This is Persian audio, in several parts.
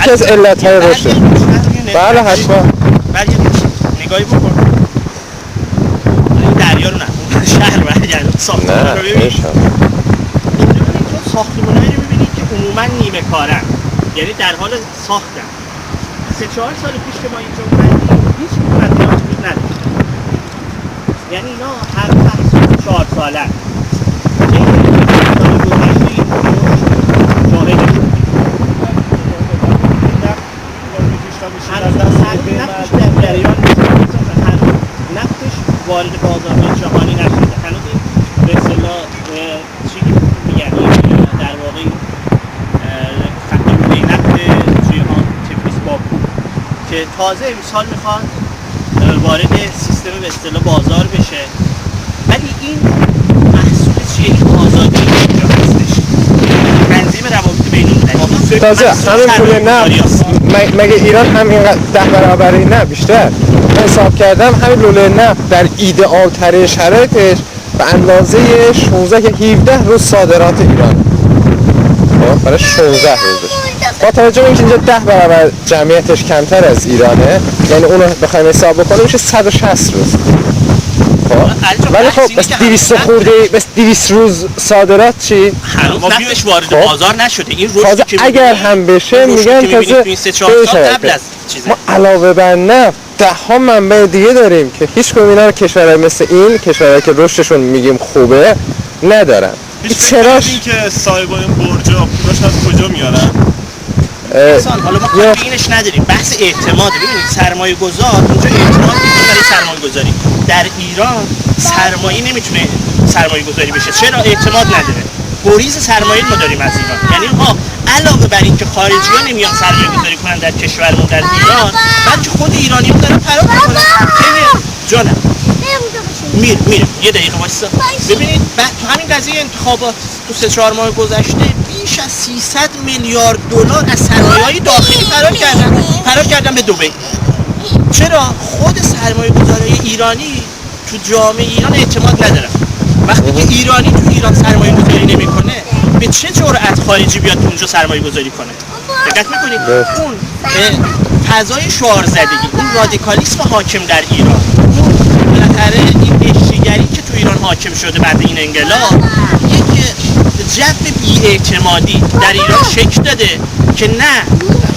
یکی از علت‌های رشد. بله حتما. نگاهی بکن. این دریا رو نه. شهر برگرد. ساختمون رو ببین. ساختمونایی رو ببینید که عموما نیمه کارن. یعنی در حال ساختن. 3-4 سال پیش که ما اینجا اومدیم هیچ مدرسه وجود نداشت. یعنی اینا هر محصول 4 ساله. نفتش وارد بازارهای جهانی نشده. هنوز این به اصطلاح چی میگن در واقع خط روی نفت توی تبریز باکو که تازه امسال میخواد وارد سیستم به اصطلاح بازار بشه. ولی این محصول چیه؟ این آزادی اینجا هستش. تنظیم روابط بین‌المللی. تازه همین پول نفت مگه ایران هم اینقدر 10 برابری نه بیشتر. حساب کردم همین لوله نفت در ایدئال ترین شرایطش به اندازه 16 که 17 روز صادرات ایران. خب برای 16 روز بشه. با توجه به اینکه اینجا 10 برابر جمعیتش کمتر از ایرانه، یعنی اونو بخوایم حساب بکنیم میشه 160 روز. ولی خب بس 200 خورده بس 200 روز صادرات چی؟ هنوز نفتش وارد بازار نشده. این تازه اگر هم بشه میگن تازه ما علاوه بر نفت 10 منبع دیگه داریم که هیچ کدوم اینا رو کشورهای مثل این کشورهایی که رشدشون میگیم خوبه ندارن. چراش این که صاحبان برجا پولاش از کجا میارن؟ حالا ما کاری اینش نداریم. بحث اعتماد. ببینید سرمایه گذار اونجا اعتماد میکنه برای سرمایه گذاری. در ایران سرمایه نمیتونه سرمایه گذاری بشه. چرا؟ اعتماد نداره. گریز سرمایه ما داریم از ایران. یعنی ما علاوه بر این که خارجی‌ها نمیان سرمایه گذاری کنن در کشورمون در ایران، بلکه خود ایرانی‌ها دارن فرار میکنن. جانم میره یه دقیقه وایسا. ببینید تو همین قضیه انتخابات تو 3-4 ماه گذشته بیش از 300 میلیارد دلار از سرمایه‌های داخلی فرار کردن به دبی. چرا؟ خود سرمایه گذاری ایرانی تو جامعه ایران اعتماد ندارن. وقتی که ایرانی تو ایران سرمایه گذاری نمیکنه، به چه جرأت خارجی بیاد اونجا سرمایه گذاری کنه؟ دقت میکنید؟ اون فضای شعار زدگی، اون رادیکالیسم حاکم در ایران، بالاخره این دهشتگری که تو ایران حاکم شده بعد این انقلاب، یک جو بی‌اعتمادی در ایران شکل داده که نه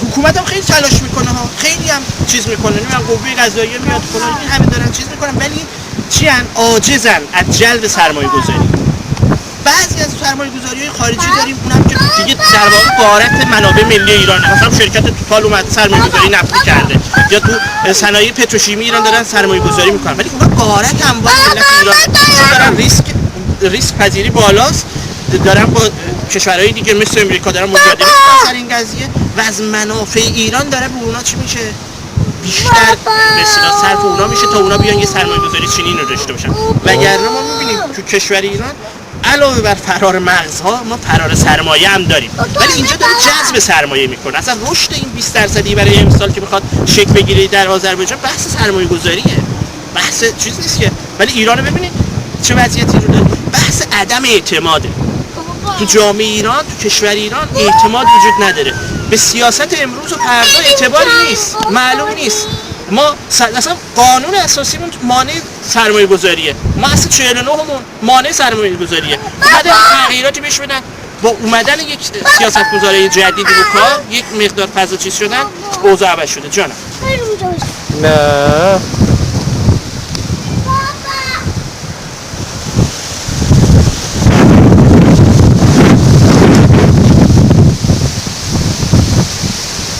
حکومت هم خیلی تلاش میکنه ها، خیلی هم چیز میکنه، نمیدونم قوه قضاییه میاد فلان این همه دارن چیز میکنن، ولی چیان عاجزن از جلب سرمایه گذاری. بعضی از سرمایه گذاری‌های خارجی داریم اونم که دیگه در واقع غارت منابع ملی ایرانه. مثلا شرکت توتال اومد سرمایه گذاری نفتی کرده، یا تو صنایع پتروشیمی ایران دارن سرمایه گذاری میکنن، ولی اونا غارت اموال ملت ایران دارن. ریسک پذیری بالاست، دارن با کشورهای دیگه مثل امریکا دارن مجادله میکنن سر این قضیه و از منافع ایران داره به اونا چی میشه؟ بیشتر به اصطلاح صرف اونا میشه تا اونا بیان یه سرمایه‌گذاری چنین رو داشته باشن. وگرنه ما می‌بینیم تو کشور ایران علاوه بر فرار مغزها ما فرار سرمایه هم داریم، ولی اینجا داره جذب سرمایه میکنه. اصلا رشد این 20% برای امسال که میخواد شکل بگیره در آذربایجان بحث سرمایه گذاریه، بحث چیز نیست که. ولی ایران رو ببینید چه وضعیتی رو داره، بحث عدم اعتماده. تو جامعه ایران، تو کشور ایران اعتماد وجود نداره. به سیاست امروز و فردا اعتباری نیست، معلوم نیست. ما اصلا قانون اساسیمون مانع سرمایه گذاریه، ما اصلا 49مون مانع سرمایه گذاریه. اومدن تغییراتی بهش بدن، با اومدن یک سیاستگزاری جدیدی رو کار یک مقدار فضا چیز شدن، اوضاع عوض شده. جانم نه